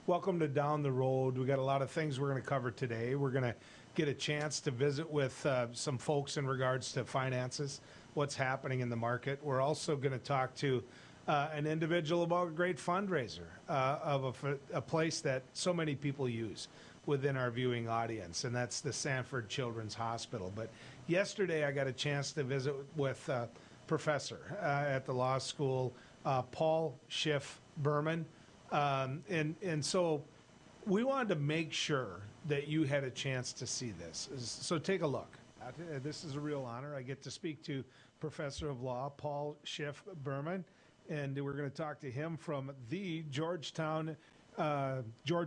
Welcome to Down the Road. We got a lot of things we're going to cover today. We're going to get a chance to visit with some folks in regards to finances, what's happening in the market. We're also going to talk to an individual about a great fundraiser of a place that so many people use within our viewing audience, and that's the Sanford Children's Hospital. But yesterday I got a chance to visit with professor at the law school, Paul Schiff Berman. And so we wanted to make sure that you had a chance to see this. So take a look. This is a real honor. I get to speak to Professor of Law, Paul Schiff Berman, and we're going to talk to him from the George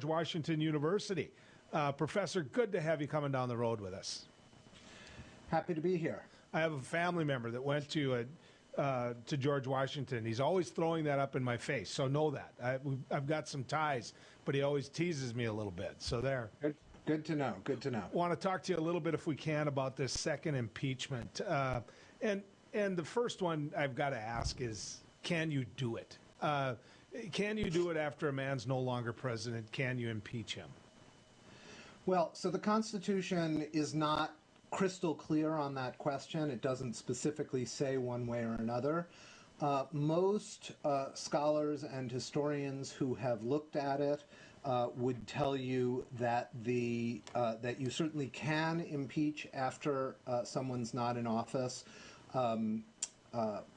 Washington University. Professor, good to have you coming down the road with us. Happy to be here. I have a family member that went to George Washington. He's always throwing that up in my face, so know that. I've got some ties, but he always teases me a little bit. So there. Good to know. Good to know. I want to talk to you a little bit, if we can, about this second impeachment. And the first one I've got to ask is, can you do it? Can you do it after a man's no longer president? Can you impeach him? Well, so the Constitution is not crystal clear on that question. It doesn't specifically say one way or another. Most scholars and historians who have looked at it would tell you that that you certainly can impeach after someone's not in office,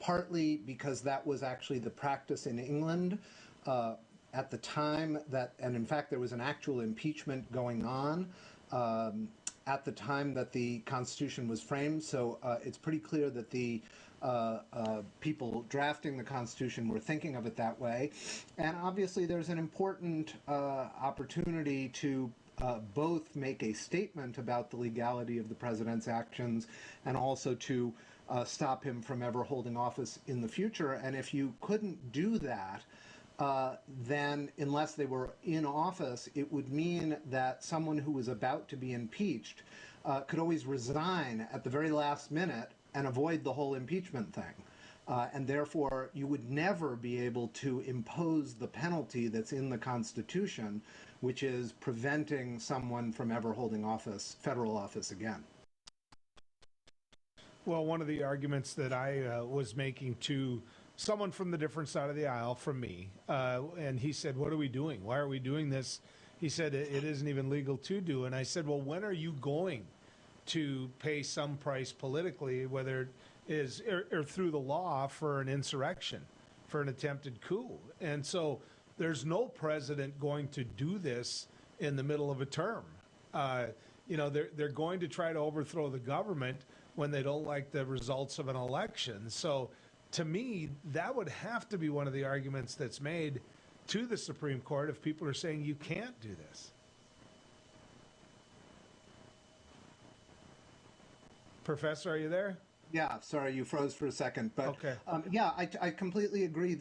partly because that was actually the practice in England at the time and in fact there was an actual impeachment going on at the time that the Constitution was framed. So it's pretty clear that the people drafting the Constitution were thinking of it that way. And obviously there's an important opportunity to both make a statement about the legality of the president's actions and also to stop him from ever holding office in the future. And if you couldn't do that, then unless they were in office, it would mean that someone who was about to be impeached could always resign at the very last minute and avoid the whole impeachment thing. And therefore, you would never be able to impose the penalty that's in the Constitution, which is preventing someone from ever holding office, federal office again. Well, one of the arguments that I was making to someone from the different side of the aisle from me, and he said, what are we doing? Why are we doing this? He said, it isn't even legal to do. And I said, well, when are you going to pay some price politically, whether it is or through the law, for an insurrection, for an attempted coup? And so there's no president going to do this in the middle of a term. They're going to try to overthrow the government when they don't like the results of an election. So to me, that would have to be one of the arguments that's made to the Supreme Court if people are saying you can't do this. Professor, are you there? Yeah, sorry, you froze for a second. But okay. I completely agree.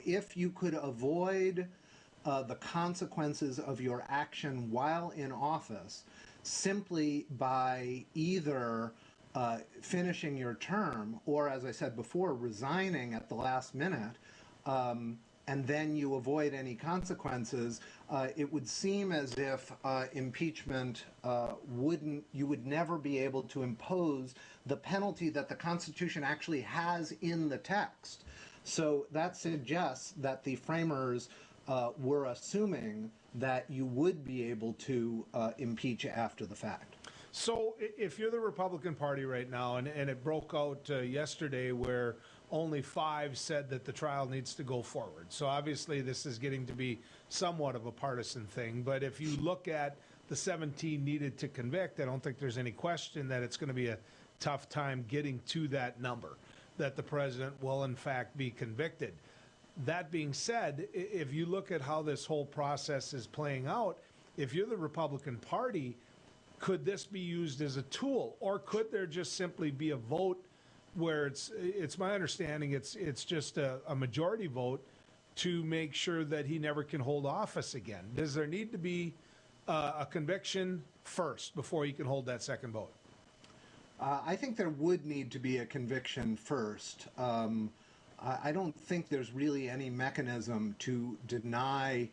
If you could avoid the consequences of your action while in office simply by either finishing your term or, as I said before, resigning at the last minute, and then you avoid any consequences, it would seem as if impeachment you would never be able to impose the penalty that the Constitution actually has in the text. So that suggests that the framers were assuming that you would be able to impeach after the fact. So if you're the Republican Party right now, and it broke out yesterday where only 5 said that the trial needs to go forward. So obviously this is getting to be somewhat of a partisan thing. But if you look at the 17 needed to convict, I don't think there's any question that it's going to be a tough time getting to that number, that the president will in fact be convicted. That being said, if you look at how this whole process is playing out, if you're the Republican Party, could this be used as a tool, or could there just simply be a vote where it's my understanding it's just a majority vote to make sure that he never can hold office again? Does there need to be a conviction first before he can hold that second vote? I think there would need to be a conviction first. I don't think there's really any mechanism to deny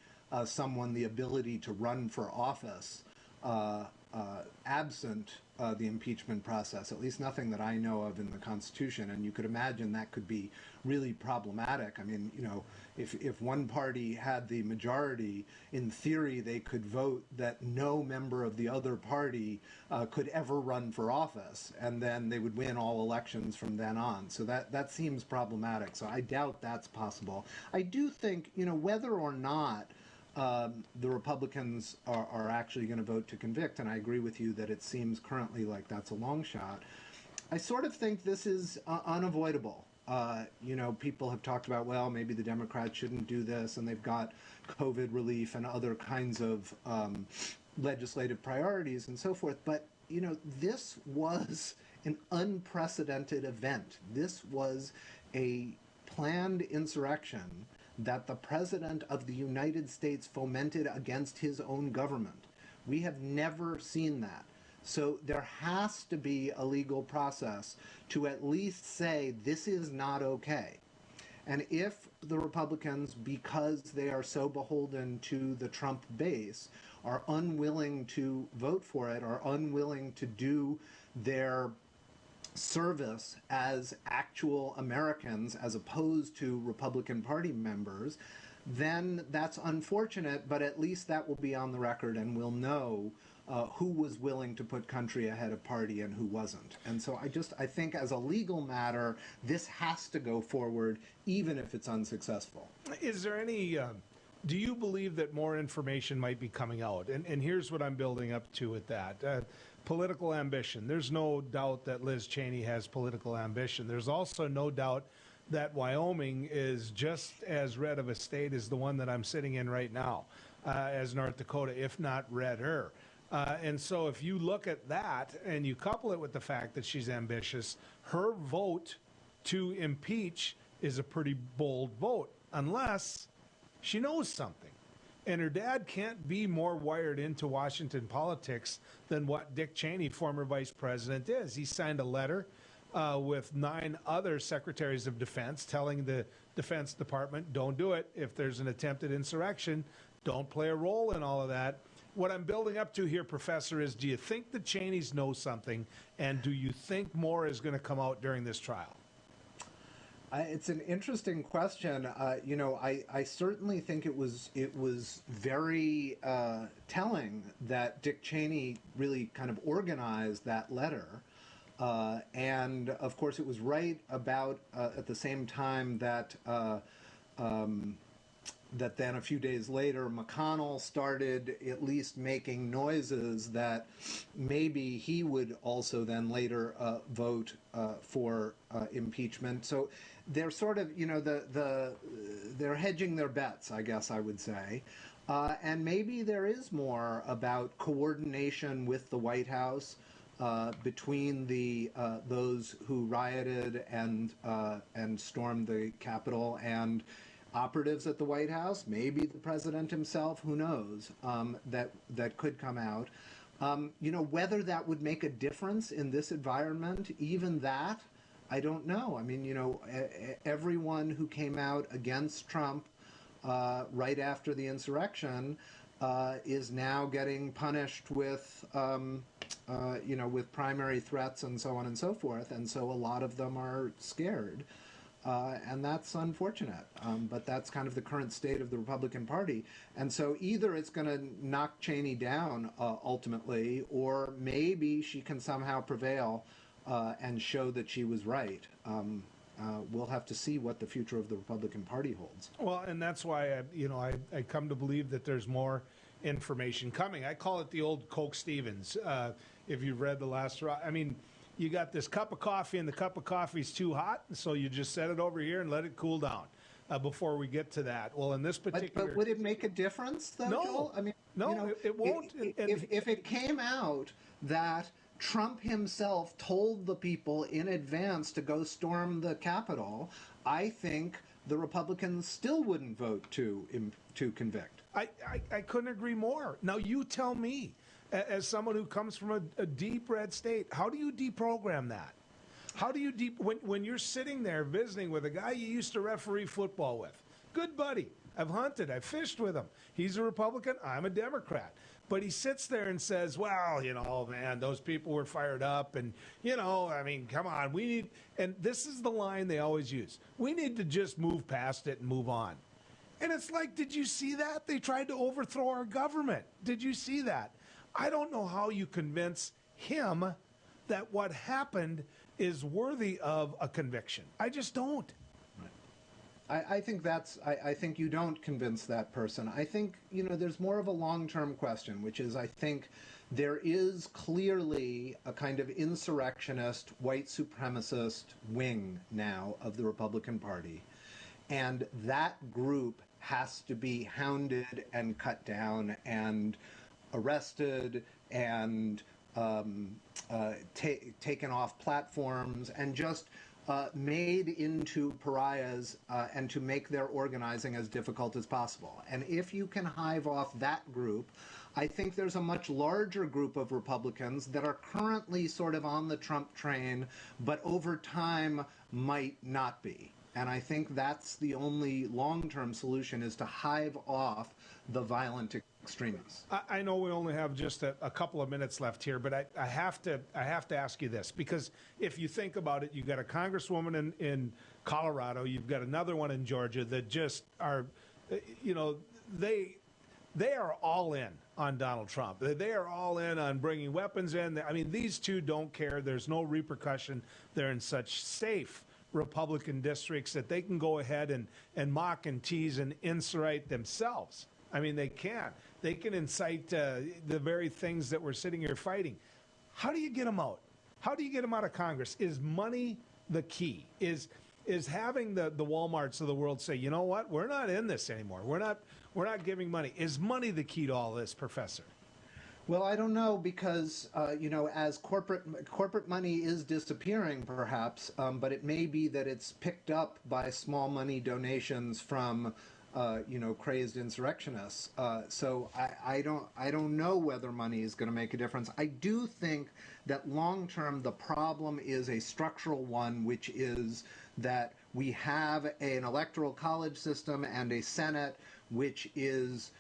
someone the ability to run for office absent the impeachment process, at least nothing that I know of in the Constitution. And you could imagine that could be really problematic. I mean, you know, if one party had the majority, in theory, they could vote that no member of the other party could ever run for office, and then they would win all elections from then on. So that seems problematic. So I doubt that's possible. I do think, you know, whether or not the Republicans are actually going to vote to convict, and I agree with you that it seems currently like that's a long shot. I sort of think this is unavoidable. You know, people have talked about, well, maybe the Democrats shouldn't do this, and they've got COVID relief and other kinds of legislative priorities and so forth. But, you know, this was an unprecedented event. This was a planned insurrection that the President of the United States fomented against his own government. We have never seen that. So there has to be a legal process to at least say this is not okay. And if the Republicans, because they are so beholden to the Trump base, are unwilling to vote for it, or unwilling to do their service as actual Americans as opposed to Republican Party members, then that's unfortunate, but at least that will be on the record and we'll know who was willing to put country ahead of party and who wasn't. And so I think as a legal matter, this has to go forward, even if it's unsuccessful. Is there any, do you believe that more information might be coming out? And here's what I'm building up to with that. Political ambition. There's no doubt that Liz Cheney has political ambition. There's also no doubt that Wyoming is just as red of a state as the one that I'm sitting in right now, as North Dakota, if not redder. And so if you look at that and you couple it with the fact that she's ambitious, her vote to impeach is a pretty bold vote, unless she knows something. And her dad can't be more wired into Washington politics than what Dick Cheney, former vice president, is. He signed a letter with 9 other secretaries of defense telling the Defense Department, don't do it. If there's an attempted insurrection, don't play a role in all of that. What I'm building up to here, Professor, is do you think the Cheneys know something, and do you think more is going to come out during this trial? It's an interesting question. You know, I certainly think it was very telling that Dick Cheney really kind of organized that letter. And of course, it was right about at the same time that that then a few days later, McConnell started at least making noises that maybe he would also then later vote for impeachment. So they're sort of, you know, they're hedging their bets, I guess I would say. And maybe there is more about coordination with the White House between the those who rioted and stormed the Capitol and operatives at the White House, maybe the president himself, who knows, that could come out. You know, whether that would make a difference in this environment, even that, I don't know. I mean, you know, everyone who came out against Trump right after the insurrection is now getting punished with, you know, with primary threats and so on and so forth. And so a lot of them are scared. And that's unfortunate, but that's kind of the current state of the Republican Party. And so either it's going to knock Cheney down ultimately, or maybe she can somehow prevail and show that she was right. We'll have to see what the future of the Republican Party holds. Well, and that's why I come to believe that there's more information coming. I call it the old Coke Stevens. If you've read the last, I mean, you got this cup of coffee and the cup of coffee's too hot, so you just set it over here and let it cool down before we get to that. Well, in this particular... But would it make a difference, though, no, Joel? I mean, no, you know, it won't. If it came out that Trump himself told the people in advance to go storm the Capitol, I think the Republicans still wouldn't vote to convict. I couldn't agree more. Now, you tell me, as someone who comes from a deep red state, how do you deprogram that? How do you when you're sitting there visiting with a guy you used to referee football with, good buddy, I've hunted, I've fished with him. He's a Republican, I'm a Democrat. But he sits there and says, well, man, those people were fired up. And, I mean, come on, we need, and this is the line they always use. We need to just move past it and move on. And it's like, did you see that? They tried to overthrow our government. Did you see that? I don't know how you convince him that what happened is worthy of a conviction. I just don't. I think I think you don't convince that person. I think, there's more of a long-term question, which is I think there is clearly a kind of insurrectionist, white supremacist wing now of the Republican Party. And that group has to be hounded and cut down and arrested and taken off platforms and just made into pariahs and to make their organizing as difficult as possible. And if you can hive off that group, I think there's a much larger group of Republicans that are currently sort of on the Trump train, but over time might not be. And I think that's the only long-term solution, is to hive off the violent extremists. I know we only have just a couple of minutes left here, but I have to ask you this, because if you think about it, you've got a congresswoman in Colorado, you've got another one in Georgia that just are, they are all in on Donald Trump. They are all in on bringing weapons in. I mean, these two don't care. There's no repercussion. They're in such safe Republican districts that they can go ahead and mock and tease and insurrect themselves. I mean, they can. They can incite the very things that we're sitting here fighting. How do you get them out? How do you get them out of Congress? Is money the key? Is having the Walmarts of the world say, you know what, we're not in this anymore. We're not giving money. Is money the key to all this, Professor? Well, I don't know, because, as corporate money is disappearing, perhaps, but it may be that it's picked up by small money donations from, crazed insurrectionists. So I don't know whether money is going to make a difference. I do think that long term the problem is a structural one, which is that we have an electoral college system and a Senate which is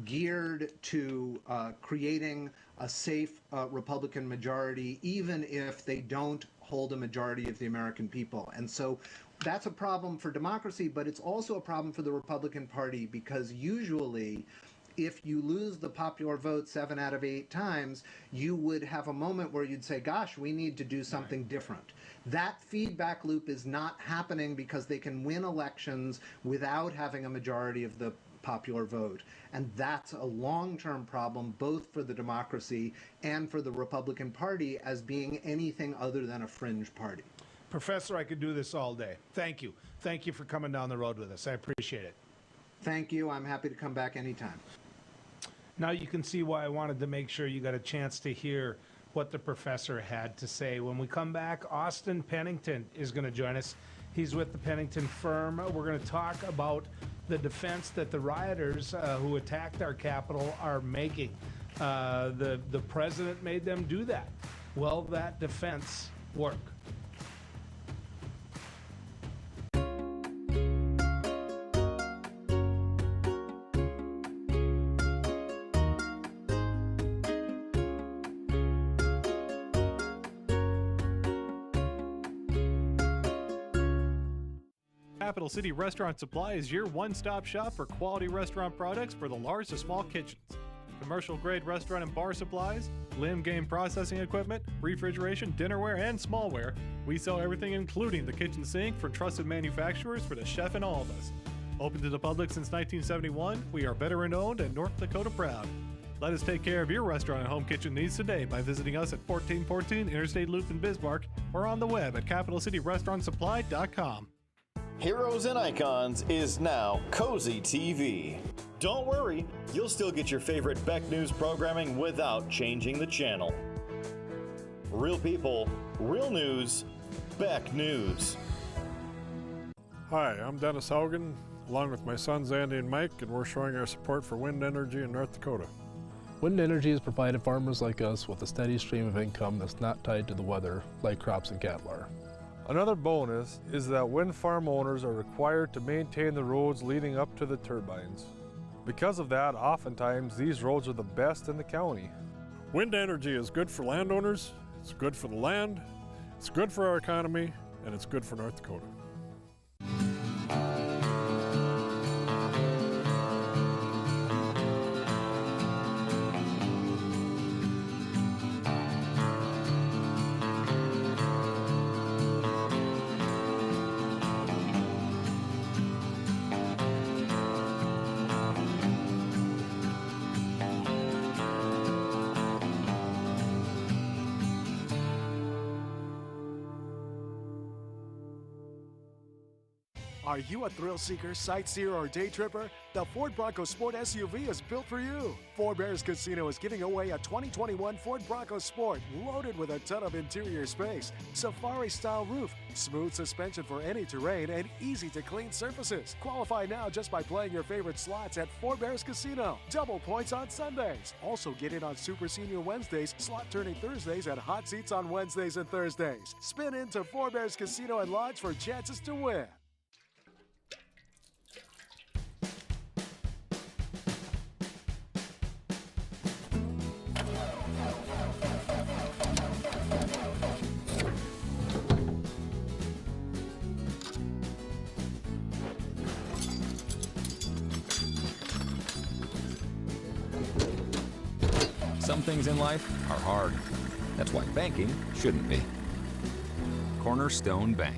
geared to creating a safe Republican majority, even if they don't hold a majority of the American people. And so that's a problem for democracy, but it's also a problem for the Republican Party, because usually if you lose the popular vote 7 out of 8 times, you would have a moment where you'd say, gosh, we need to do something different. That feedback loop is not happening because they can win elections without having a majority of the popular vote. And that's a long-term problem, both for the democracy and for the Republican Party as being anything other than a fringe party. Professor, I could do this all day. Thank you. Thank you for coming down the road with us. I appreciate it. Thank you. I'm happy to come back anytime. Now you can see why I wanted to make sure you got a chance to hear what the professor had to say. When we come back, Austin Pennington is going to join us. He's with the Pennington firm. We're going to talk about the defense that the rioters who attacked our Capitol are making. The president made them do that. Will that defense work? Capital City Restaurant Supply is your one-stop shop for quality restaurant products for the large to small kitchens. Commercial-grade restaurant and bar supplies, limb game processing equipment, refrigeration, dinnerware, and smallware. We sell everything including the kitchen sink from trusted manufacturers for the chef and all of us. Open to the public since 1971, we are veteran-owned and North Dakota proud. Let us take care of your restaurant and home kitchen needs today by visiting us at 1414 Interstate Loop in Bismarck or on the web at capitalcityrestaurantsupply.com. Heroes and Icons is now Cozy TV. Don't worry, you'll still get your favorite Beck News programming without changing the channel. Real people, real news, Beck News. Hi, I'm Dennis Haugen, along with my sons Andy and Mike, and we're showing our support for wind energy in North Dakota. Wind energy has provided farmers like us with a steady stream of income that's not tied to the weather like crops and cattle are. Another bonus is that wind farm owners are required to maintain the roads leading up to the turbines. Because of that, oftentimes these roads are the best in the county. Wind energy is good for landowners, it's good for the land, it's good for our economy, and it's good for North Dakota. Are you a thrill seeker, sightseer, or day tripper? The Ford Bronco Sport SUV is built for you. Four Bears Casino is giving away a 2021 Ford Bronco Sport loaded with a ton of interior space, safari-style roof, smooth suspension for any terrain, and easy-to-clean surfaces. Qualify now just by playing your favorite slots at Four Bears Casino. Double points on Sundays. Also get in on Super Senior Wednesdays, slot turning Thursdays, and hot seats on Wednesdays and Thursdays. Spin into Four Bears Casino and Lodge for chances to win. Some things in life are hard. That's why banking shouldn't be. Cornerstone Bank.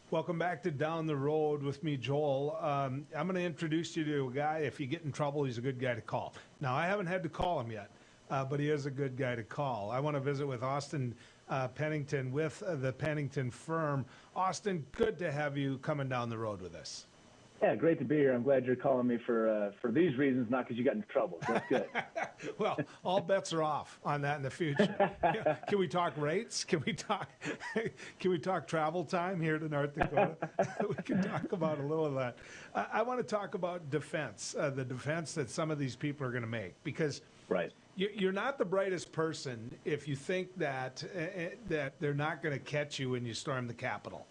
Welcome back to Down the Road with me, Joel. I'm going to introduce you to a guy. If you get in trouble, he's a good guy to call. Now, I haven't had to call him yet, but he is a good guy to call. I want to visit with Austin Pennington with the Pennington firm. Austin, good to have you coming down the road with us. Yeah, great to be here. I'm glad you're calling me for these reasons, not because you got into trouble. So that's good. Well, all bets are off on that in the future. Can we talk rates? Can we talk travel time here to North Dakota? We can talk about a little of that. I want to talk about defense, the defense that some of these people are going to make, because right. You're not the brightest person if you think that they're not going to catch you when you storm the Capitol.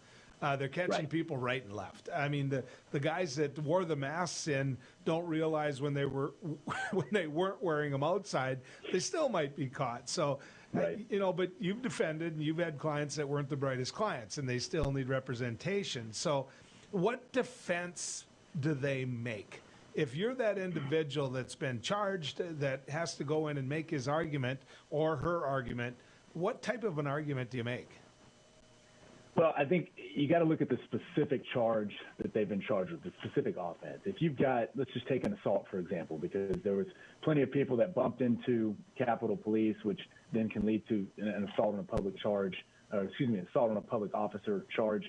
They're catching people right and left. I mean, the guys that wore the masks in don't realize when they weren't wearing them outside, they still might be caught. So, but you've defended and you've had clients that weren't the brightest clients, and they still need representation. So, what defense do they make? If you're that individual that's been charged, that has to go in and make his argument or her argument, what type of an argument do you make? Well, I think you got to look at the specific charge that they've been charged with, the specific offense. If you've got, let's just take an assault, for example, because there was plenty of people that bumped into Capitol Police, which then can lead to an assault on a public charge, assault on a public officer charge.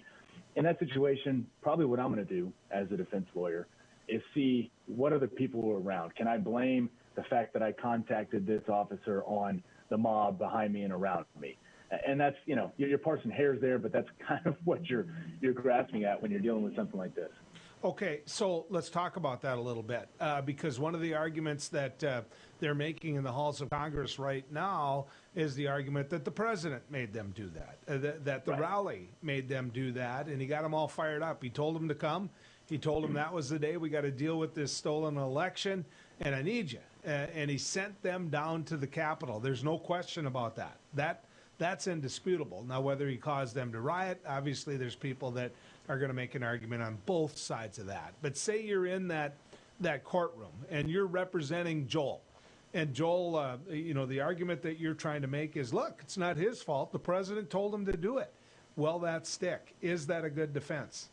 In that situation, probably what I'm going to do as a defense lawyer is see what other people were around. Can I blame the fact that I contacted this officer on the mob behind me and around me? And that's, you're parsing hairs there, but that's kind of what you're grasping at when you're dealing with something like this. Okay, so let's talk about that a little bit, because one of the arguments that they're making in the halls of Congress right now is the argument that the president made them do that, that the rally made them do that, and he got them all fired up. He told them to come. He told them that was the day we got to deal with this stolen election, and I need you. And he sent them down to the Capitol. There's no question about that. That's indisputable. Now, whether he caused them to riot, obviously there's people that are going to make an argument on both sides of that. But say you're in that courtroom and you're representing Joel. And Joel, the argument that you're trying to make is, look, it's not his fault. The president told him to do it. Well, that stick. Is that a good defense?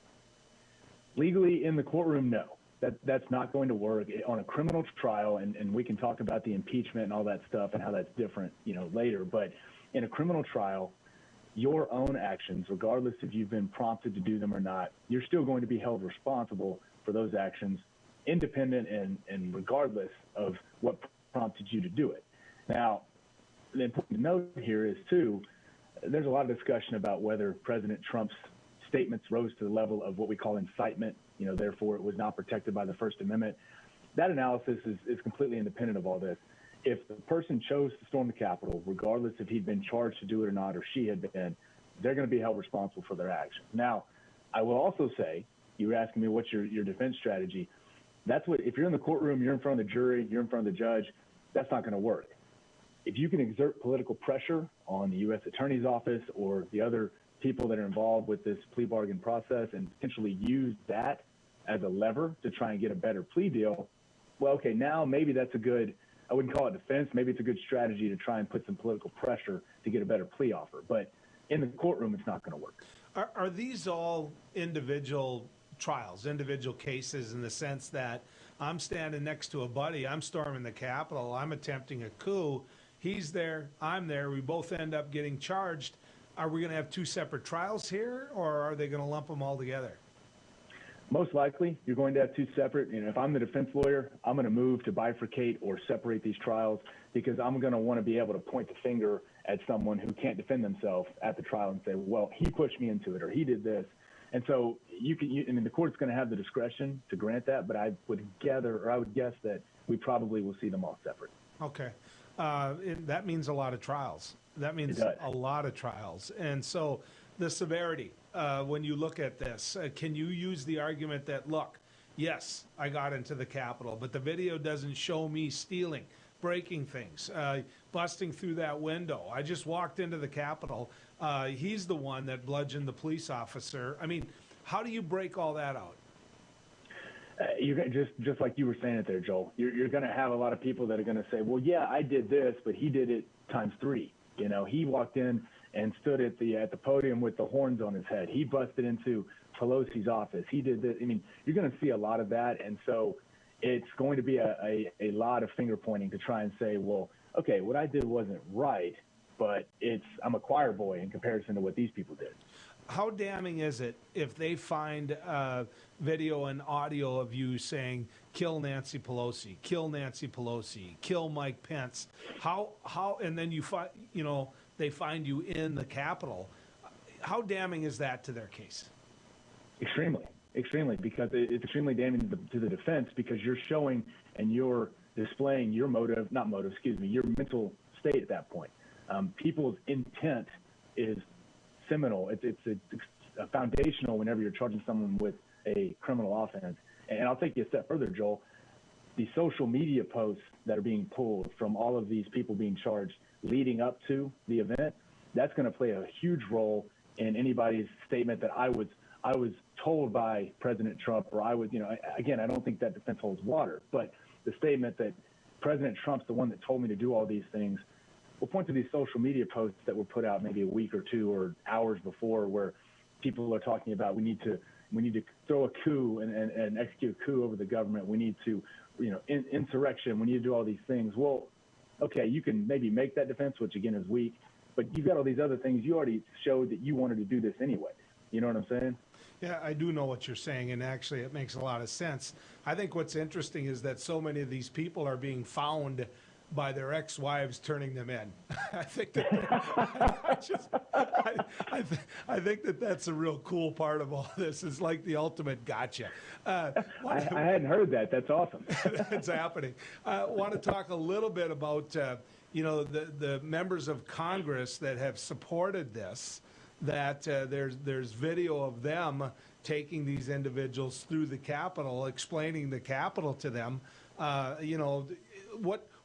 Legally in the courtroom, no. That's not going to work on a criminal trial, and we can talk about the impeachment and all that stuff and how that's different, later. But in a criminal trial, your own actions, regardless if you've been prompted to do them or not, you're still going to be held responsible for those actions, independent and regardless of what prompted you to do it. Now, the important note here is, too, there's a lot of discussion about whether President Trump's statements rose to the level of what we call incitement, therefore it was not protected by the First Amendment. That analysis is completely independent of all this. If the person chose to storm the Capitol, regardless if he'd been charged to do it or not, or she had been, they're going to be held responsible for their actions. Now, I will also say, you were asking me what's your defense strategy. That's what, if you're in the courtroom, you're in front of the jury, you're in front of the judge, that's not going to work. If you can exert political pressure on the U.S. Attorney's Office or the other people that are involved with this plea bargain process and potentially use that as a lever to try and get a better plea deal, well, okay, now maybe that's a good, I wouldn't call it defense, maybe it's a good strategy to try and put some political pressure to get a better plea offer. But in the courtroom, it's not going to work. Are these all individual trials, individual cases, in the sense that I'm standing next to a buddy, I'm storming the Capitol, I'm attempting a coup, he's there, I'm there, we both end up getting charged? Are we going to have two separate trials here, or are they going to lump them all together? Most likely, you're going to have two separate. If I'm the defense lawyer, I'm going to move to bifurcate or separate these trials, because I'm going to want to be able to point the finger at someone who can't defend themselves at the trial and say, well, he pushed me into it, or he did this. And so the court's going to have the discretion to grant that, but I would guess that we probably will see them all separate. Okay. That means a lot of trials. That means a lot of trials. And so the severity, when you look at this, can you use the argument that, look, yes, I got into the Capitol, but the video doesn't show me stealing, breaking things, busting through that window. I just walked into the Capitol. He's the one that bludgeoned the police officer. I mean, how do you break all that out? You're just like you were saying it there, Joel. You're going to have a lot of people that are going to say, well, yeah, I did this, but he did it times 3. He walked in and stood at the podium with the horns on his head. He busted into Pelosi's office. He did this. I mean, you're going to see a lot of that, and so it's going to be a lot of finger pointing to try and say, well, okay, what I did wasn't right, but I'm a choir boy in comparison to what these people did. How damning is it if they find video and audio of you saying, kill Nancy Pelosi, kill Nancy Pelosi, kill Mike Pence? How, and then they find you in the Capitol. How damning is that to their case? Extremely, because it's extremely damning to the defense, because you're showing and you're displaying your your mental state at that point. People's intent is seminal. It's foundational whenever you're charging someone with a criminal offense. And I'll take you a step further, Joel. The social media posts that are being pulled from all of these people being charged leading up to the event, that's going to play a huge role in anybody's statement that I was told by President Trump, or again, I don't think that defense holds water, but the statement that President Trump's the one that told me to do all these things, we'll point to these social media posts that were put out maybe a week or two or hours before, where people are talking about we need to throw a coup and execute a coup over the government. We need to, insurrection. We need to do all these things. Well, okay, you can maybe make that defense, which again is weak, but you've got all these other things. You already showed that you wanted to do this anyway. You know what I'm saying? Yeah, I do know what you're saying, and actually it makes a lot of sense. I think what's interesting is that so many of these people are being found by their ex-wives turning them in. I think that I think that that's a real cool part of all this. It's like the ultimate gotcha. I hadn't heard that. That's awesome. It's happening. I want to talk a little bit about the members of Congress that have supported this. That there's video of them taking these individuals through the Capitol, explaining the Capitol to them.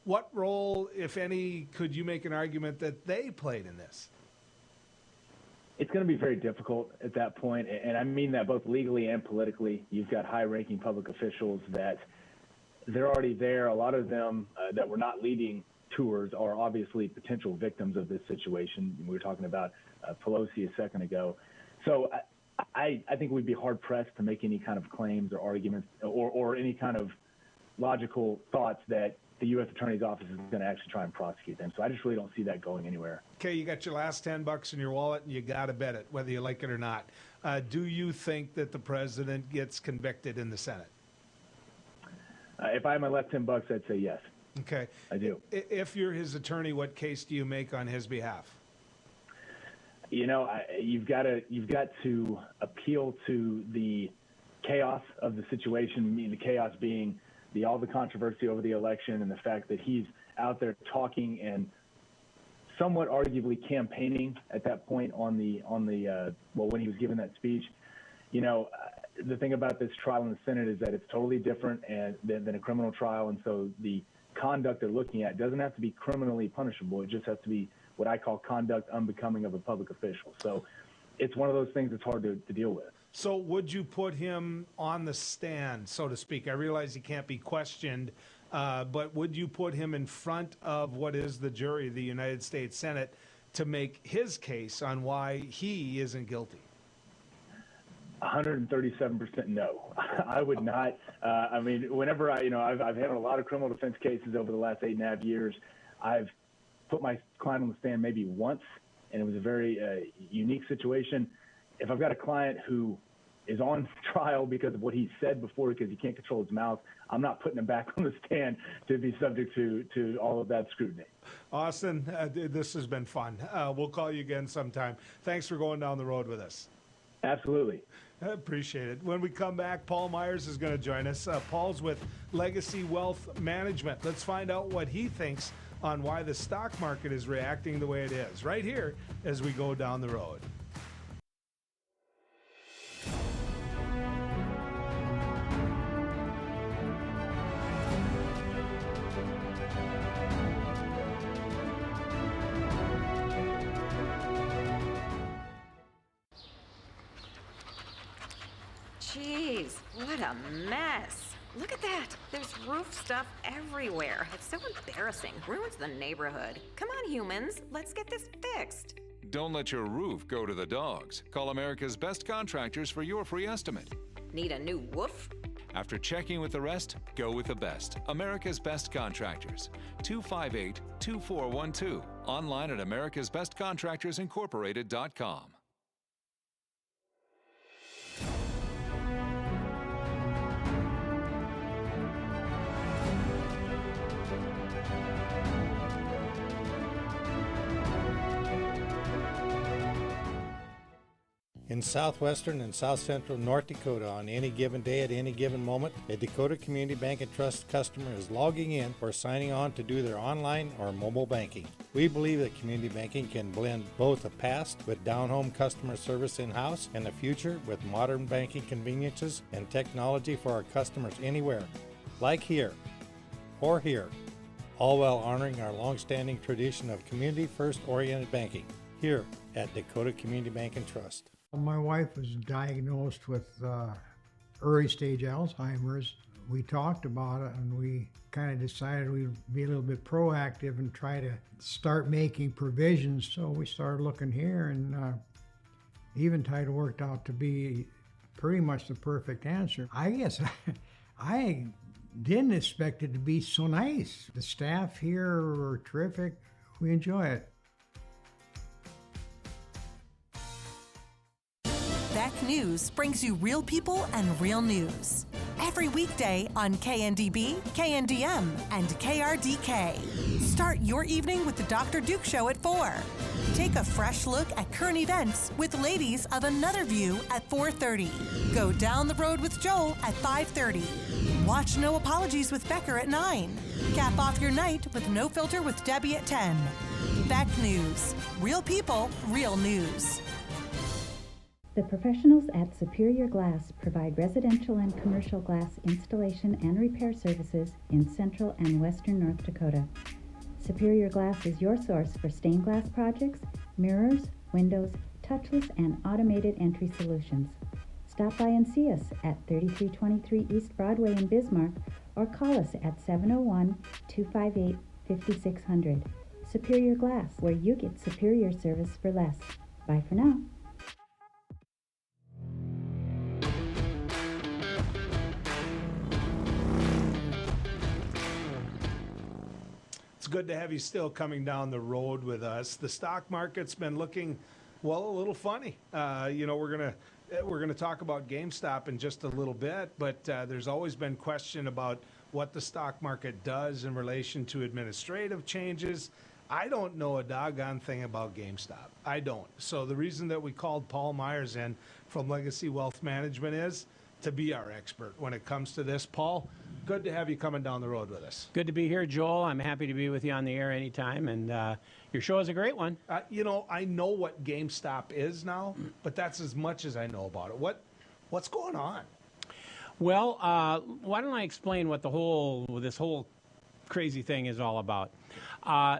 What role, if any, could you make an argument that they played in this? It's going to be very difficult at that point, and I mean that both legally and politically. You've got high-ranking public officials that they're already there. A lot of them that were not leading tours are obviously potential victims of this situation. We were talking about Pelosi a second ago. So I think we'd be hard-pressed to make any kind of claims or arguments or any kind of logical thoughts that the U.S. Attorney's Office is going to actually try and prosecute them. So I just really don't see that going anywhere. Okay, you got your last $10 in your wallet, and you got to bet it, whether you like it or not. Do you think that the president gets convicted in the Senate? If I had my left $10, I'd say yes. Okay. I do. If you're his attorney, what case do you make on his behalf? You've got to appeal to the chaos of the situation. I mean, the chaos being all the controversy over the election and the fact that he's out there talking and somewhat arguably campaigning at that point when he was given that speech. The thing about this trial in the Senate is that it's totally different than a criminal trial, and so the conduct they're looking at doesn't have to be criminally punishable. It just has to be what I call conduct unbecoming of a public official. So it's one of those things that's hard to deal with. So would you put him on the stand, so to speak? I realize he can't be questioned, but would you put him in front of what is the jury, the United States Senate, to make his case on why he isn't guilty? 137% no. I would not. I mean, whenever I've handled a lot of criminal defense cases over the last 8.5 years. I've put my client on the stand maybe once, and it was a very unique situation. If I've got a client who is on trial because of what he said before, because he can't control his mouth, I'm not putting him back on the stand to be subject to all of that scrutiny. Austin, this has been fun. We'll call you again sometime. Thanks for going down the road with us. Absolutely. I appreciate it. When we come back, Paul Myers is going to join us. Paul's with Legacy Wealth Management. Let's find out what he thinks on why the stock market is reacting the way it is right here as we go down the road. Jeez, what a mess. Look at that. There's roof stuff everywhere. It's so embarrassing. Ruins the neighborhood. Come on, humans. Let's get this fixed. Don't let your roof go to the dogs. Call America's Best Contractors for your free estimate. Need a new woof? After checking with the rest, go with the best. America's Best Contractors. 258-2412. Online at americasbestcontractorsincorporated.com. In southwestern and south central North Dakota, on any given day at any given moment, a Dakota Community Bank and Trust customer is logging in or signing on to do their online or mobile banking. We believe that community banking can blend both the past with down-home customer service in-house and the future with modern banking conveniences and technology for our customers anywhere, like here or here, all while honoring our long-standing tradition of community-first oriented banking here at Dakota Community Bank and Trust. My wife was diagnosed with early stage Alzheimer's. We talked about it and we kind of decided we'd be a little bit proactive and try to start making provisions. So we started looking here, and Eventide worked out to be pretty much the perfect answer. I guess I didn't expect it to be so nice. The staff here are terrific. We enjoy it. Beck News brings you real people and real news. Every weekday on KNDB, KNDM, and KRDK. Start your evening with the Dr. Duke Show at 4. Take a fresh look at current events with Ladies of Another View at 4:30. Go down the road with Joel at 5:30. Watch No Apologies with Becker at 9. Cap off your night with No Filter with Debbie at 10. Beck News. Real people, real news. The professionals at Superior Glass provide residential and commercial glass installation and repair services in central and western North Dakota. Superior Glass is your source for stained glass projects, mirrors, windows, touchless, and automated entry solutions. Stop by and see us at 3323 East Broadway in Bismarck or call us at 701-258-5600. Superior Glass, where you get superior service for less. Bye for now. It's good to have you still coming down the road with us. The stock market's been looking, well, a little funny. We're gonna talk about GameStop in just a little bit, but there's always been question about what the stock market does in relation to administrative changes. I don't know a doggone thing about GameStop. I don't. So the reason that we called Paul Myers in from Legacy Wealth Management is to be our expert when it comes to this. Paul, good to have you coming down the road with us. Good to be here, Joel. I'm happy to be with you on the air anytime, and your show is a great one. You know, I know what GameStop is now, but that's as much as I know about it. What's going on? Well, why don't I explain what this whole crazy thing is all about?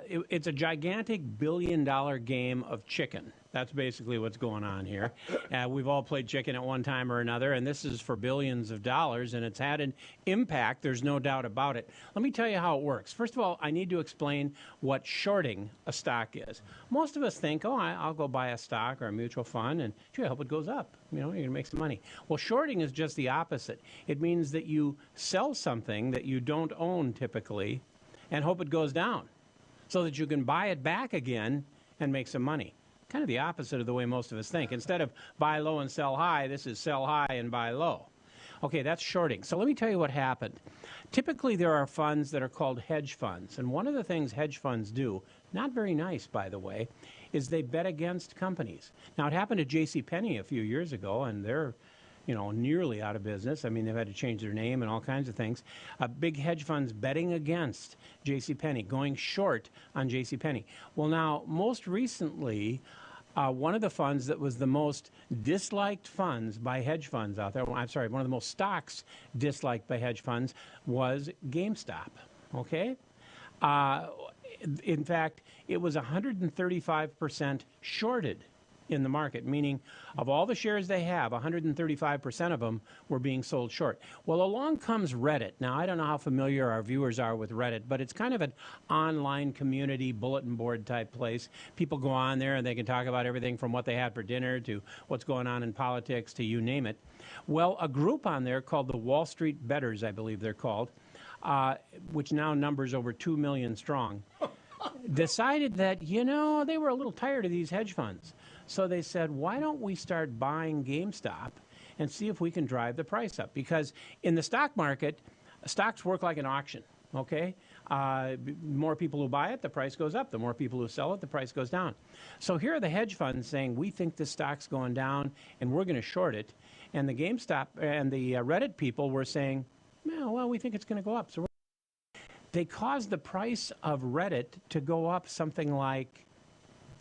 It's a gigantic billion-dollar game of chicken. That's basically what's going on here. We've all played chicken at one time or another, and this is for billions of dollars, and it's had an impact. There's no doubt about it. Let me tell you how it works. First of all, I need to explain what shorting a stock is. Most of us think, oh, I'll go buy a stock or a mutual fund, and I hope it goes up. You know, you're going to make some money. Well, shorting is just the opposite. It means that you sell something that you don't own typically and hope it goes down so that you can buy it back again and make some money. Kind of the opposite of the way most of us think. Instead of buy low and sell high, this is sell high and buy low. Okay, that's shorting. So let me tell you what happened. Typically, there are funds that are called hedge funds. And one of the things hedge funds do, not very nice, by the way, is they bet against companies. Now, it happened to JCPenney a few years ago, and they're nearly out of business. I mean, they've had to change their name and all kinds of things. Big hedge funds betting against JCPenney, going short on JCPenney. Well, now, most recently, one of the funds that was the most disliked funds by hedge funds out there, one of the most stocks disliked by hedge funds was GameStop, okay? In fact, it was 135% shorted in the market, meaning of all the shares they have, 135% of them were being sold short. Well, along comes Reddit. Now, I don't know how familiar our viewers are with Reddit, but it's kind of an online community bulletin board type place. People go on there and they can talk about everything from what they had for dinner to what's going on in politics to you name it. Well, a group on there called the Wall Street Bettors, I believe they're called, which now numbers over 2 million strong, decided that, they were a little tired of these hedge funds. So they said, why don't we start buying GameStop and see if we can drive the price up? Because in the stock market, stocks work like an auction, okay? More people who buy it, the price goes up. The more people who sell it, the price goes down. So here are the hedge funds saying, we think this stock's going down and we're going to short it. And the GameStop and the Reddit people were saying, well, we think it's going to go up. So they caused the price of Reddit to go up something like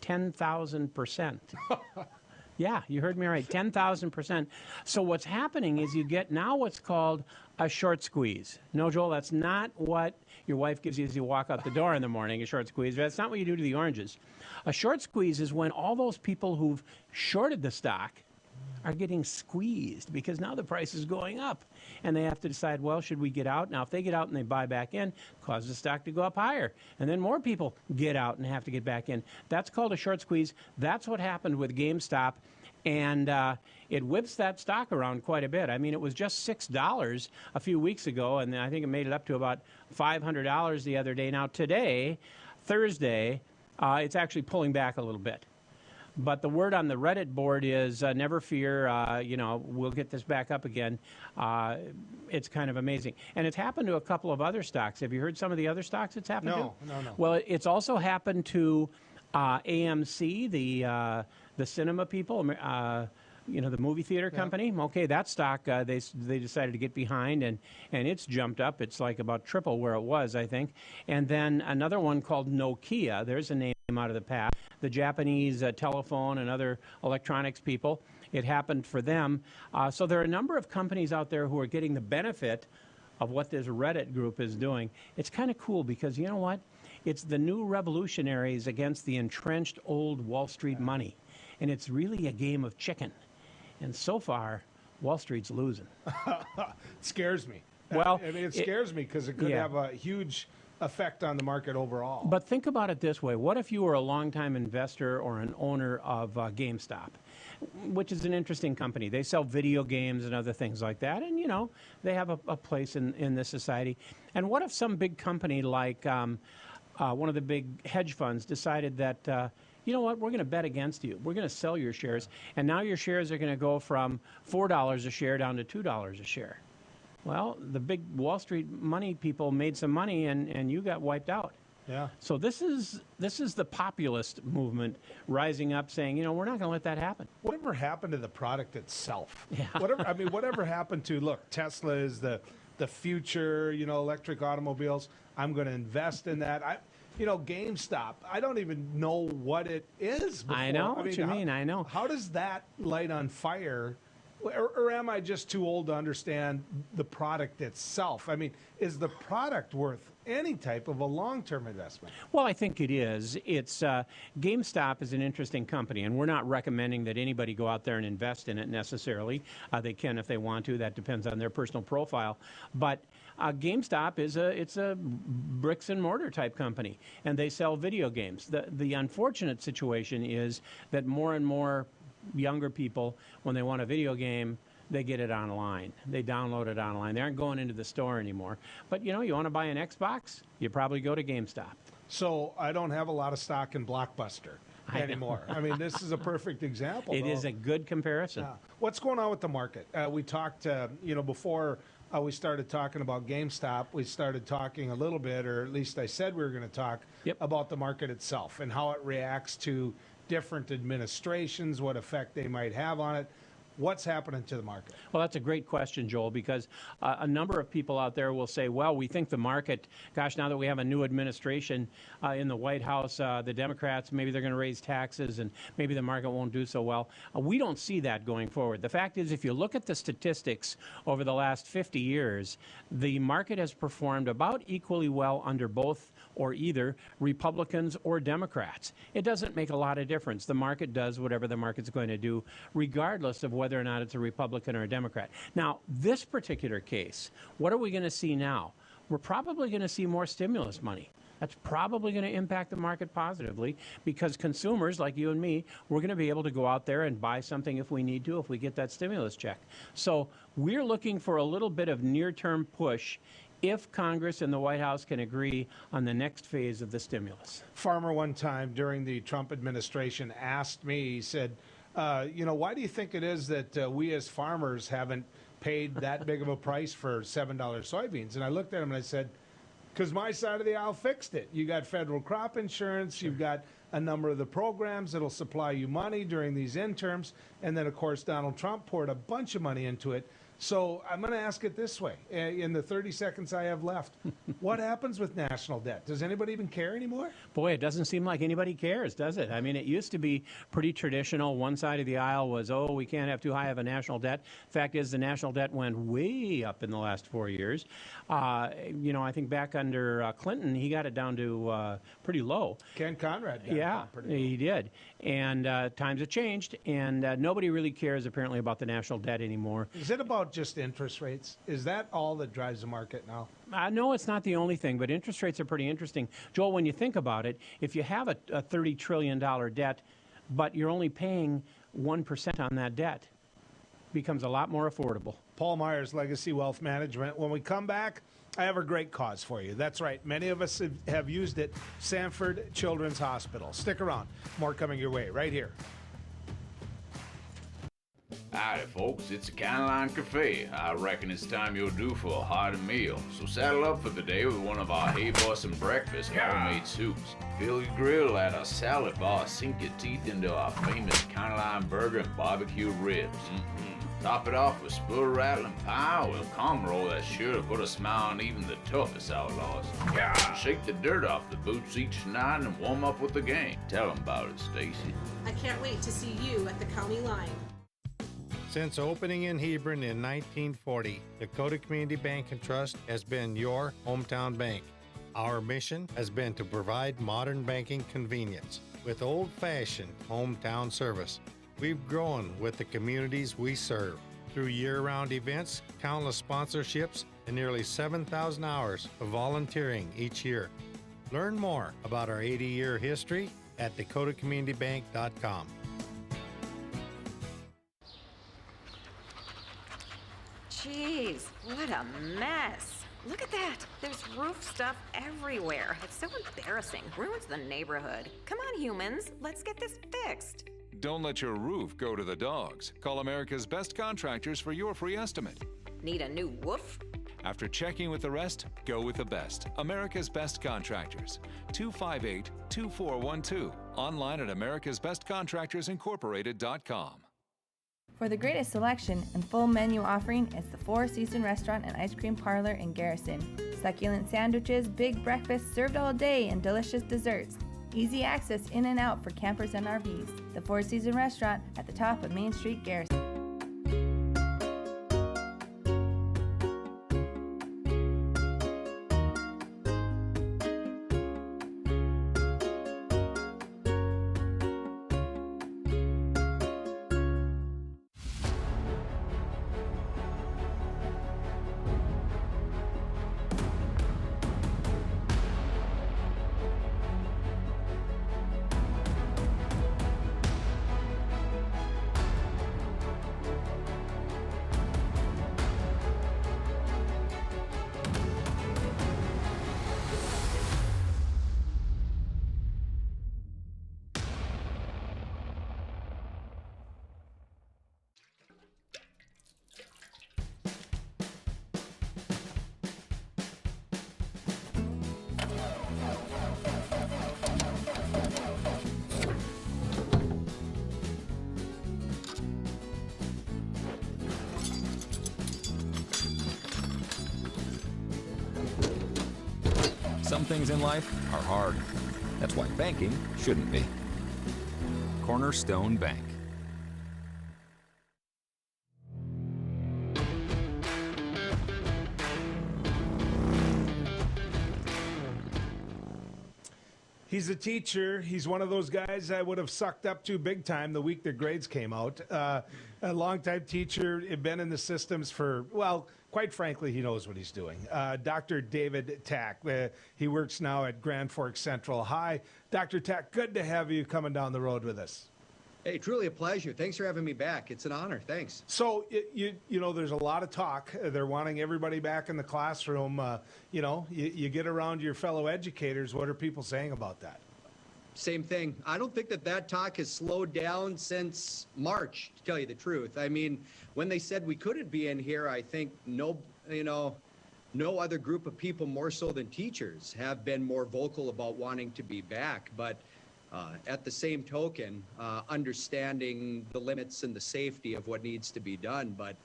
10,000%. Yeah, you heard me right, 10,000%. So what's happening is you get now what's called a short squeeze. No, Joel, that's not what your wife gives you as you walk out the door in the morning, a short squeeze. That's not what you do to the oranges. A short squeeze is when all those people who've shorted the stock are getting squeezed because now the price is going up. And they have to decide, well, should we get out? Now, if they get out and they buy back in, causes the stock to go up higher. And then more people get out and have to get back in. That's called a short squeeze. That's what happened with GameStop. And it whips that stock around quite a bit. I mean, it was just $6 a few weeks ago, and I think it made it up to about $500 the other day. Now, today, Thursday, it's actually pulling back a little bit. But the word on the Reddit board is never fear, we'll get this back up again. It's kind of amazing. And it's happened to a couple of other stocks. Have you heard some of the other stocks it's happened to? No. Well, it's also happened to AMC, the cinema people, the movie theater company. Okay, that stock, they decided to get behind, and it's jumped up. It's like about triple where it was, I think. And then another one called Nokia. There's a name out of the past. The Japanese telephone and other electronics people. It happened for them. So there are a number of companies out there who are getting the benefit of what this Reddit group is doing. It's kind of cool because you know what? It's the new revolutionaries against the entrenched old Wall Street money. And it's really a game of chicken. And so far, Wall Street's losing. It scares me. Well, I mean, it scares me because it could have a huge effect on the market overall. But think about it this way. What if you were a longtime investor or an owner of GameStop, which is an interesting company? They sell video games and other things like that. And, they have a place in this society. And what if some big company like one of the big hedge funds decided that, you know what, we're going to bet against you. We're going to sell your shares. And now your shares are going to go from $4 a share down to $2 a share. Well, the big Wall Street money people made some money, and you got wiped out. Yeah. So this is the populist movement rising up, saying, we're not going to let that happen. Whatever happened to the product itself? Yeah. Whatever happened to, look, Tesla is the future, electric automobiles. I'm going to invest in that. GameStop, I don't even know what it is before. I know what you mean. I know. How does that light on fire? Or am I just too old to understand the product itself? I mean, is the product worth any type of a long-term investment? Well, I think it is. It's GameStop is an interesting company, and we're not recommending that anybody go out there and invest in it necessarily. They can if they want to. That depends on their personal profile. But GameStop it's a bricks and mortar type company, and they sell video games. The unfortunate situation is that more and more younger people, when they want a video game, they get it online. They download it online. They aren't going into the store anymore. But, you want to buy an Xbox, you probably go to GameStop. So I don't have a lot of stock in Blockbuster anymore. I mean, this is a perfect example. It is a good comparison. What's going on with the market? We talked, before we started talking about GameStop, we started talking a little bit, or at least I said we were going to talk about the market itself and how it reacts to different administrations, what effect they might have on it. What's happening to the market? Well, that's a great question, Joel, because a number of people out there will say, well, we think the market, gosh, now that we have a new administration in the White House, the Democrats, maybe they're going to raise taxes and maybe the market won't do so well. We don't see that going forward. The fact is, if you look at the statistics over the last 50 years, the market has performed about equally well under both or either Republicans or Democrats. It doesn't make a lot of difference. The market does whatever the market's going to do, regardless of whether or not it's a Republican or a Democrat. Now, this particular case, what are we going to see now? We're probably going to see more stimulus money. That's probably going to impact the market positively because consumers like you and me, we're going to be able to go out there and buy something if we need to, if we get that stimulus check. So we're looking for a little bit of near-term push if Congress and the White House can agree on the next phase of the stimulus. Farmer one time during the Trump administration asked me, he said, why do you think it is that we as farmers haven't paid that big of a price for $7 soybeans? And I looked at him and I said, because my side of the aisle fixed it. You got federal crop insurance, you've got a number of the programs that'll supply you money during these interms, and then, of course, Donald Trump poured a bunch of money into it. So I'm going to ask it this way, in the 30 seconds I have left. What happens with national debt? Does anybody even care anymore? Boy, it doesn't seem like anybody cares, does it? I mean, it used to be pretty traditional. One side of the aisle was, we can't have too high of a national debt. Fact is, the national debt went way up in the last 4 years. I think back under Clinton, he got it down to pretty low. Ken Conrad got it down pretty low. He did. And times have changed, and nobody really cares, apparently, about the national debt anymore. Is it about just interest rates? Is that all that drives the market now? No, it's not the only thing, but interest rates are pretty interesting. Joel, when you think about it, if you have a $30 trillion debt, but you're only paying 1% on that debt, it becomes a lot more affordable. Paul Myers, Legacy Wealth Management. When we come back, I have a great cause for you. That's right. Many of us have used it. Sanford Children's Hospital. Stick around. More coming your way right here. Howdy, folks. It's a County Cafe. I reckon it's time you're due for a hearty meal. So saddle up for the day with one of our Hay-Boston breakfast homemade soups. Fill your grill at our salad bar. Sink your teeth into our famous County Line burger and barbecue ribs. Top it off with spoon-rattling pie with a calm roll that's sure to put a smile on even the toughest outlaws. Shake the dirt off the boots each night and warm up with the game. Tell them about it, Stacy. I can't wait to see you at the County Line. Since opening in Hebron in 1940, Dakota Community Bank and Trust has been your hometown bank. Our mission has been to provide modern banking convenience with old-fashioned hometown service. We've grown with the communities we serve through year-round events, countless sponsorships, and nearly 7,000 hours of volunteering each year. Learn more about our 80-year history at dakotacommunitybank.com. Jeez, what a mess. Look at that. There's roof stuff everywhere. It's so embarrassing. Ruins the neighborhood. Come on, humans. Let's get this fixed. Don't let your roof go to the dogs. Call America's Best Contractors for your free estimate. Need a new woof? After checking with the rest, go with the best. America's Best Contractors. 258-2412. Online at americasbestcontractorsincorporated.com. For the greatest selection and full menu offering, it's the Four Seasons Restaurant and Ice Cream Parlor in Garrison. Succulent sandwiches, big breakfasts served all day, and delicious desserts. Easy access in and out for campers and RVs. The Four Seasons Restaurant at the top of Main Street, Garrison. Some things in life are hard. That's why banking shouldn't be. Cornerstone Bank. He's a teacher. He's one of those guys I would have sucked up to big time the week their grades came out. A longtime teacher, been in the systems for, well, quite frankly, he knows what he's doing. Dr. David Tack. He works now at Grand Forks Central High. Dr. Tack, good to have you coming down the road with us. Hey, truly a pleasure. Thanks for having me back. It's an honor. Thanks. So, you know, there's a lot of talk. They're wanting everybody back in the classroom. You know, you get around your fellow educators. What are people saying about that? Same thing. I don't think that talk has slowed down since March, to tell you the truth. I mean, when they said we couldn't be in here, I think no other group of people more so than teachers have been more vocal about wanting to be back. But at the same token, understanding the limits and the safety of what needs to be done. But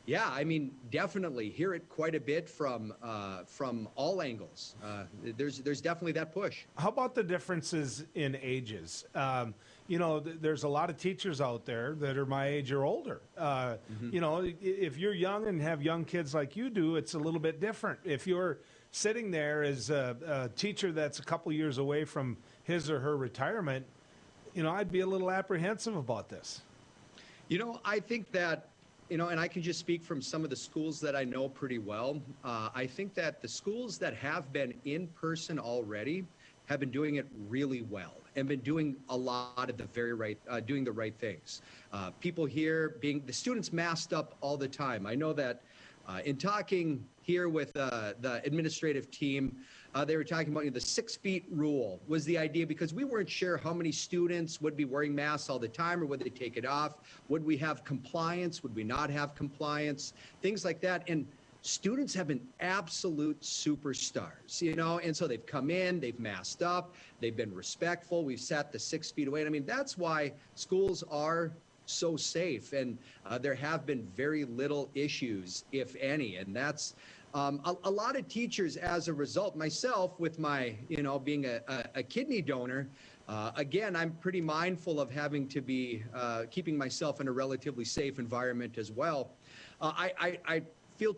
yeah, I mean, definitely hear it quite a bit from all angles. There's definitely that push. How about the differences in ages? You know, there's a lot of teachers out there that are my age or older. You know, if you're young and have young kids like you do, it's a little bit different. If you're sitting there as a teacher that's a couple years away from his or her retirement, you know, I'd be a little apprehensive about this. You know, I think that, you know, and I can just speak from some of the schools that I know pretty well. I think that the schools that have been in person already have been doing it really well and been doing a lot of the doing the right things. People here the students masked up all the time. I know that in talking here with the administrative team, they were talking about the 6 feet rule was the idea, because we weren't sure how many students would be wearing masks all the time, or would they take it off? Would we have compliance? Would we not have compliance? Things like that. And students have been absolute superstars, you know, and so they've come in, they've masked up, they've been respectful. We've sat the 6 feet away. And I mean, that's why schools are so safe, and there have been very little issues, if any, and that's a lot of teachers as a result. Myself, with my, you know, being a kidney donor, again, I'm pretty mindful of having to be keeping myself in a relatively safe environment as well. I feel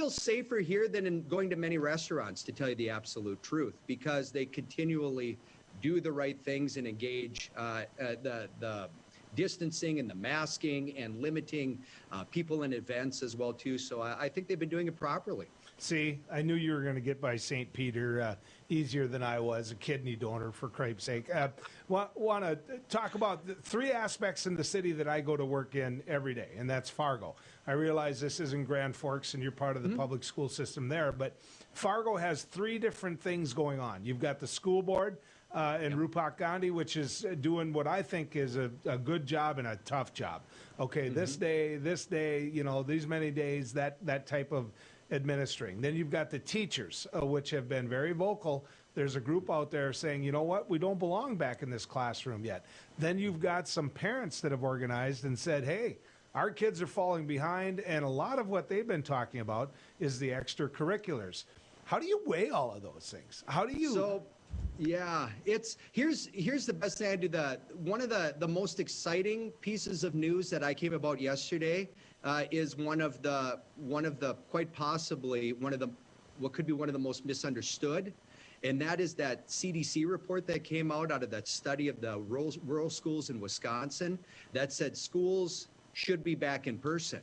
safer here than in going to many restaurants, to tell you the absolute truth, because they continually do the right things and engage the distancing and the masking and limiting people in events as well too. So I think they've been doing it properly. See, I knew you were going to get by St. Peter easier than I was, a kidney donor, for cripe's sake. Want to talk about the 3 aspects in the city that I go to work in every day, and that's Fargo. I realize this isn't Grand Forks and you're part of the public school system there, but Fargo has 3 different things going on. You've got the school board, and Rupak Gandhi, which is doing what I think is a good job and a tough job. Okay, this day, you know, these many days, that type of administering. Then you've got the teachers, which have been very vocal. There's a group out there saying, you know what, we don't belong back in this classroom yet. Then you've got some parents that have organized and said, hey, our kids are falling behind, and a lot of what they've been talking about is the extracurriculars. How do you weigh all of those things? How do you... So, yeah, here's the best thing I do. One of the most exciting pieces of news that I came about yesterday is one of the quite possibly what could be one of the most misunderstood, and that is that CDC report that came out of that study of the rural schools in Wisconsin that said schools should be back in person.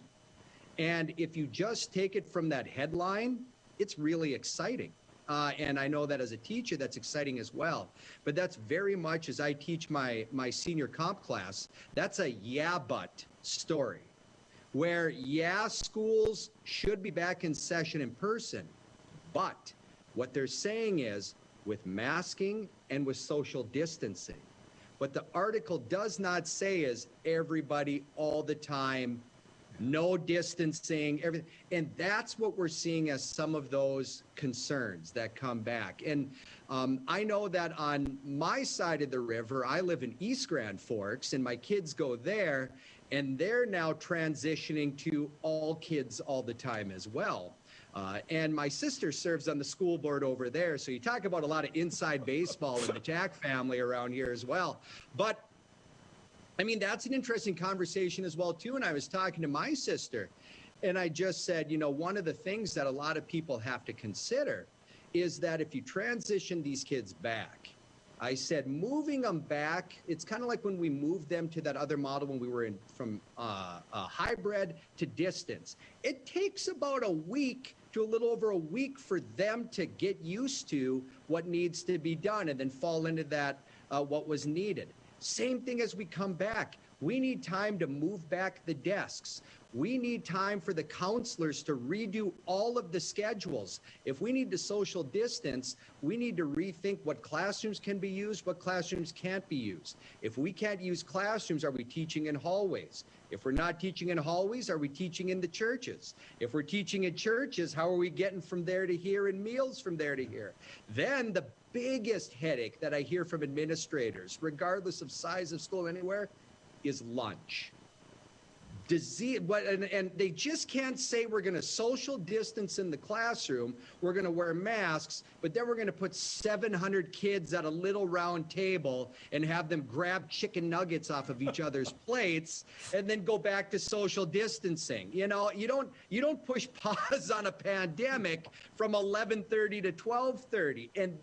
And if you just take it from that headline, it's really exciting. And I know that as a teacher, that's exciting as well. But that's very much, as I teach my senior comp class, that's a yeah, but story. Where, yeah, schools should be back in session in person, but what they're saying is with masking and with social distancing. What the article does not say is everybody all the time, no distancing, everything. And that's what we're seeing as some of those concerns that come back. And I know that on my side of the river, I live in East Grand Forks, and my kids go there, and they're now transitioning to all kids all the time as well. And my sister serves on the school board over there. So you talk about a lot of inside baseball in the Tack family around here as well. But I mean, that's an interesting conversation as well, too. And I was talking to my sister, and I just said, you know, one of the things that a lot of people have to consider is that if you transition these kids back, I said, moving them back, it's kind of like when we moved them to that other model when we were in from hybrid to distance. It takes about a week to a little over a week for them to get used to what needs to be done and then fall into that what was needed. Same thing as we come back. We need time to move back the desks. We need time for the counselors to redo all of the schedules. If we need to social distance, we need to rethink what classrooms can be used, what classrooms can't be used. If we can't use classrooms, are we teaching in hallways? If we're not teaching in hallways, are we teaching in the churches? If we're teaching in churches, how are we getting from there to here and meals from there to here? Then the biggest headache that I hear from administrators, regardless of size of school anywhere, is lunch. And they just can't say we're going to social distance in the classroom, we're going to wear masks, but then we're going to put 700 kids at a little round table and have them grab chicken nuggets off of each other's plates and then go back to social distancing. You know, you don't push pause on a pandemic from 11:30 to 12:30, and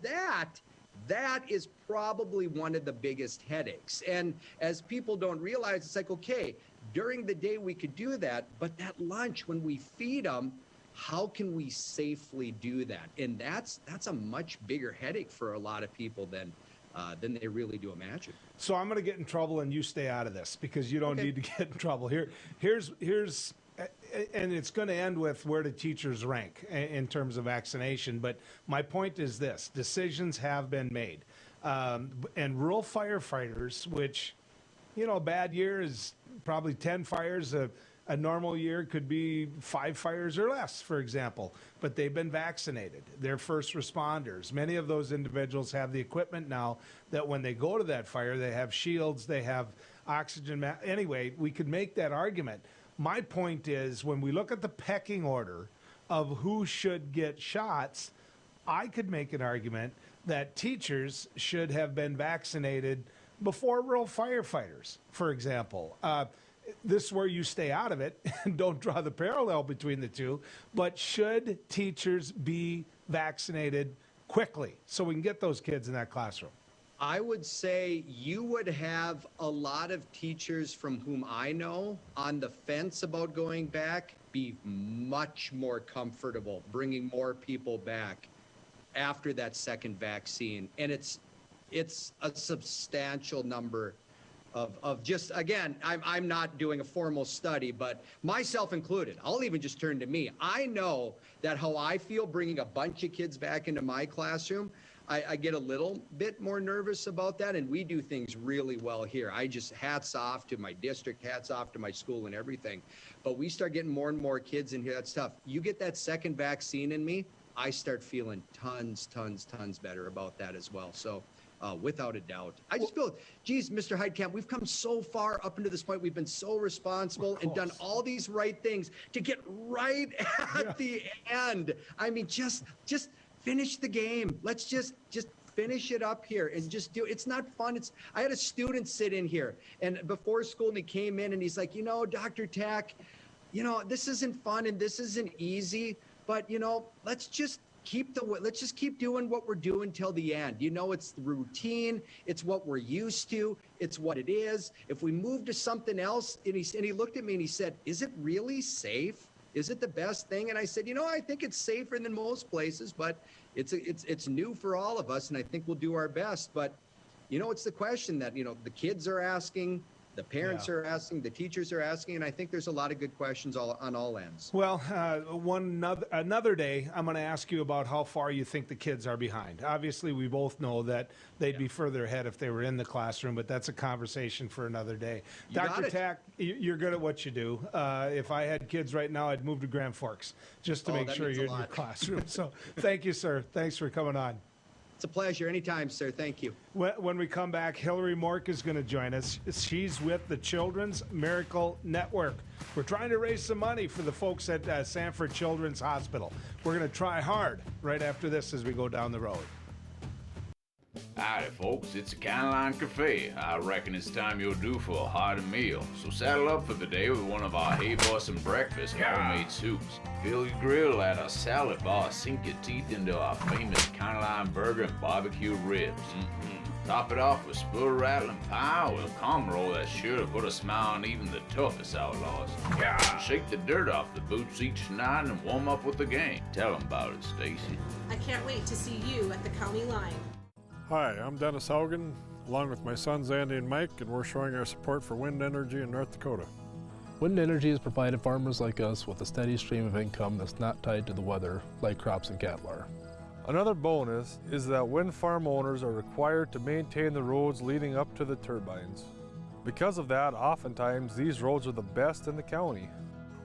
that is probably one of the biggest headaches. And as people don't realize, it's like, okay, during the day we could do that, but that lunch, when we feed them, how can we safely do that? And that's a much bigger headache for a lot of people than they really do imagine. So I'm going to get in trouble, and you stay out of this because you don't need to get in trouble. Here's, and it's going to end with where do teachers rank in terms of vaccination. But my point is this: decisions have been made, and rural firefighters, which, you know, a bad year is probably 10 fires. A normal year could be 5 fires or less, for example, but they've been vaccinated. They're first responders. Many of those individuals have the equipment now that when they go to that fire, they have shields, they have oxygen. Anyway, we could make that argument. My point is, when we look at the pecking order of who should get shots, I could make an argument that teachers should have been vaccinated before rural firefighters, for example. This is where you stay out of it and don't draw the parallel between the two. But should teachers be vaccinated quickly so we can get those kids in that classroom? I would say you would have a lot of teachers from whom I know on the fence about going back be much more comfortable bringing more people back after that second vaccine. And it's a substantial number of just, again, I'm not doing a formal study, but myself included, I'll even just turn to me. I know that how I feel bringing a bunch of kids back into my classroom, I get a little bit more nervous about that, and we do things really well here. I just hats off to my district, hats off to my school and everything. But we start getting more and more kids in here. That's tough. You get that second vaccine in me, I start feeling tons better about that as well. So without a doubt, I just feel, geez, Mr. Heitkamp, we've come so far up into this point. We've been so responsible and done all these right things to get right at the end. I mean, just finish the game. Let's just finish it up here and just do it. It's not fun. I had a student sit in here and before school, and he came in and he's like, Dr. Tack, this isn't fun and this isn't easy, but let's just keep doing what we're doing till the end. It's the routine. It's what we're used to. It's what it is. If we move to something else, and he looked at me and he said, is it really safe? Is it the best thing? And I said, I think it's safer than most places, but it's new for all of us, and I think we'll do our best. But, it's the question that, the kids are asking, the parents are asking, the teachers are asking, and I think there's a lot of good questions on all ends. Well, another day, I'm going to ask you about how far you think the kids are behind. Obviously, we both know that they'd be further ahead if they were in the classroom, but that's a conversation for another day. Dr. Tack, you're good at what you do. If I had kids right now, I'd move to Grand Forks just to make sure you're in your classroom. So thank you, sir. Thanks for coming on. It's a pleasure. Anytime, sir. Thank you. When we come back, Hillary Mork is going to join us. She's with the Children's Miracle Network. We're trying to raise some money for the folks at Sanford Children's Hospital. We're going to try hard right after this as we go down the road. Howdy, folks. It's a Caneline Cafe. I reckon it's time you're due for a hearty meal. So saddle up for the day with one of our Hey Bossin' breakfast homemade soups. Fill your grill at a salad bar. Sink your teeth into our famous Caneline burger and barbecue ribs. Top it off with spoon rattling pie with a calm roll that's sure to put a smile on even the toughest outlaws. Shake the dirt off the boots each night and warm up with the game. Tell them about it, Stacy. I can't wait to see you at the county line. Hi, I'm Dennis Haugen, along with my sons Andy and Mike, and we're showing our support for wind energy in North Dakota. Wind energy has provided farmers like us with a steady stream of income that's not tied to the weather like crops and cattle are. Another bonus is that wind farm owners are required to maintain the roads leading up to the turbines. Because of that, oftentimes these roads are the best in the county.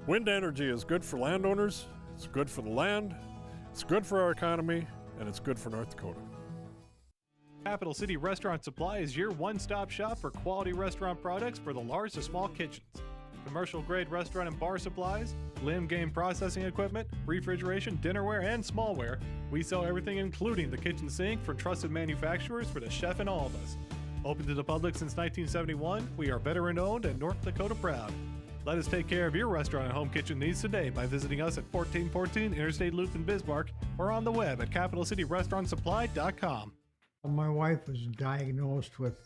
Wind energy is good for landowners, it's good for the land, it's good for our economy, and it's good for North Dakota. Capital City Restaurant Supply is your one-stop shop for quality restaurant products for the large to small kitchens. Commercial-grade restaurant and bar supplies, limb game processing equipment, refrigeration, dinnerware, and smallware. We sell everything including the kitchen sink for trusted manufacturers for the chef and all of us. Open to the public since 1971, we are veteran-owned and North Dakota proud. Let us take care of your restaurant and home kitchen needs today by visiting us at 1414 Interstate Loop in Bismarck or on the web at capitalcityrestaurantsupply.com. My wife was diagnosed with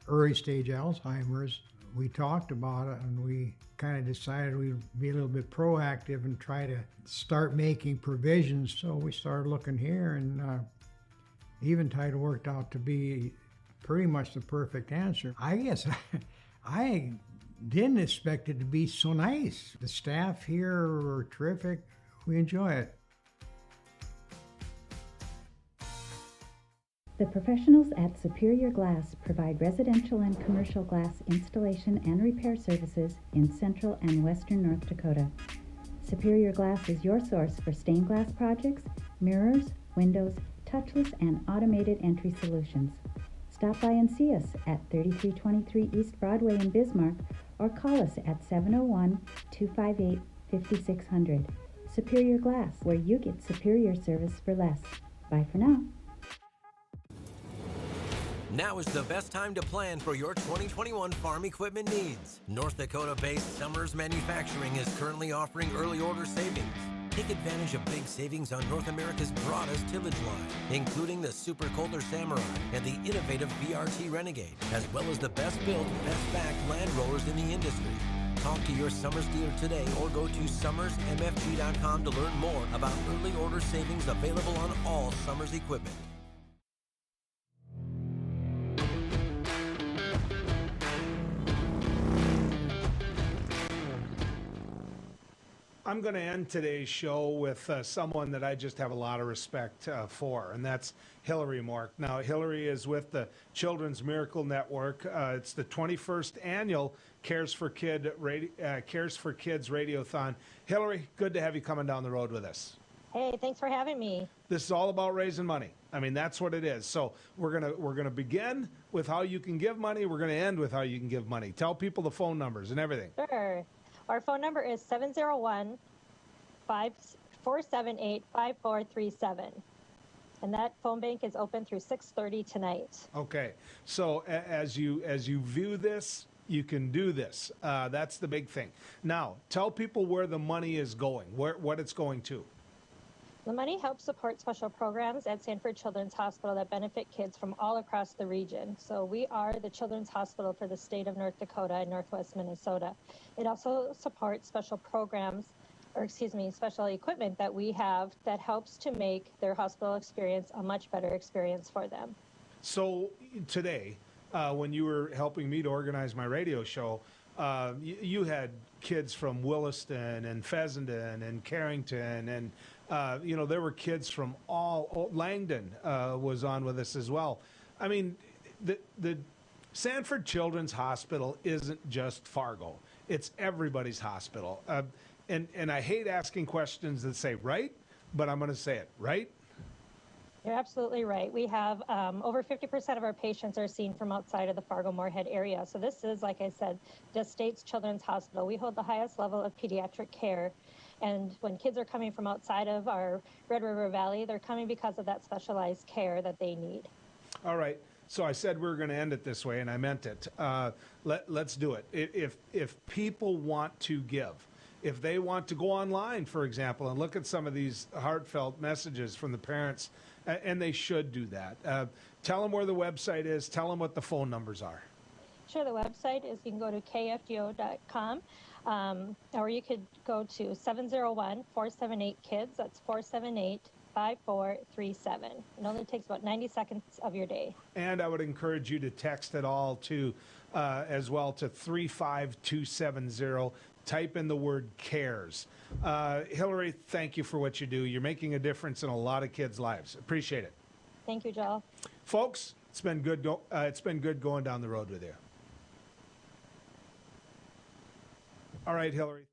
early stage Alzheimer's. We talked about it and we kind of decided we'd be a little bit proactive and try to start making provisions. So we started looking here, and Eventide worked out to be pretty much the perfect answer. I guess I didn't expect it to be so nice. The staff here are terrific. We enjoy it. The professionals at Superior Glass provide residential and commercial glass installation and repair services in central and western North Dakota. Superior Glass is your source for stained glass projects, mirrors, windows, touchless and automated entry solutions. Stop by and see us at 3323 East Broadway in Bismarck or call us at 701-258-5600. Superior Glass, where you get superior service for less. Bye for now. Now is the best time to plan for your 2021 farm equipment needs. North Dakota-based Summers Manufacturing is currently offering early order savings. Take advantage of big savings on North America's broadest tillage line, including the Super Coulter Samurai and the innovative VRT Renegade, as well as the best-built, best-backed land rollers in the industry. Talk to your Summers dealer today or go to summersmfg.com to learn more about early order savings available on all Summers equipment. I'm going to end today's show with someone that I just have a lot of respect for, and that's Hillary Mork. Now, Hillary is with the Children's Miracle Network. It's the 21st annual Cares for Kids Radiothon. Hillary, good to have you coming down the road with us. Hey, thanks for having me. This is all about raising money. I mean, that's what it is. So we're gonna begin with how you can give money. We're gonna end with how you can give money. Tell people the phone numbers and everything. Sure. Our phone number is 701-478-5437. And that phone bank is open through 6:30 tonight. Okay. So as you view this, you can do this. That's the big thing. Now, tell people where the money is going, what it's going to. The money helps support special programs at Sanford Children's Hospital that benefit kids from all across the region. So we are the Children's Hospital for the state of North Dakota and Northwest Minnesota. It also supports special programs, special equipment that we have that helps to make their hospital experience a much better experience for them. So today, when you were helping me to organize my radio show, you had kids from Williston and Fessenden and Carrington, and there were kids from Langdon was on with us as well. I mean, the Sanford Children's Hospital isn't just Fargo; it's everybody's hospital. And I hate asking questions that say right, but I'm going to say it, right? You're absolutely right. We have over 50% of our patients are seen from outside of the Fargo-Moorhead area. So this is, like I said, the state's Children's Hospital. We hold the highest level of pediatric care. And when kids are coming from outside of our Red River Valley, they're coming because of that specialized care that they need. All right. So I said we were going to end it this way, and I meant it. Let's do it. If people want to give, if they want to go online, for example, and look at some of these heartfelt messages from the parents, and they should do that. Tell them where the website is. Tell them what the phone numbers are. Sure, the website is, you can go to kfgo.com, or you could go to 701-478-KIDS. That's 478-5437. It only takes about 90 seconds of your day. And I would encourage you to text it all to, as well, to 35270. Type in the word CARES. Hillary, thank you for what you do. You're making a difference in a lot of kids' lives. Appreciate it. Thank you, Joel. Folks, it's been good going down the road with you. All right, Hillary.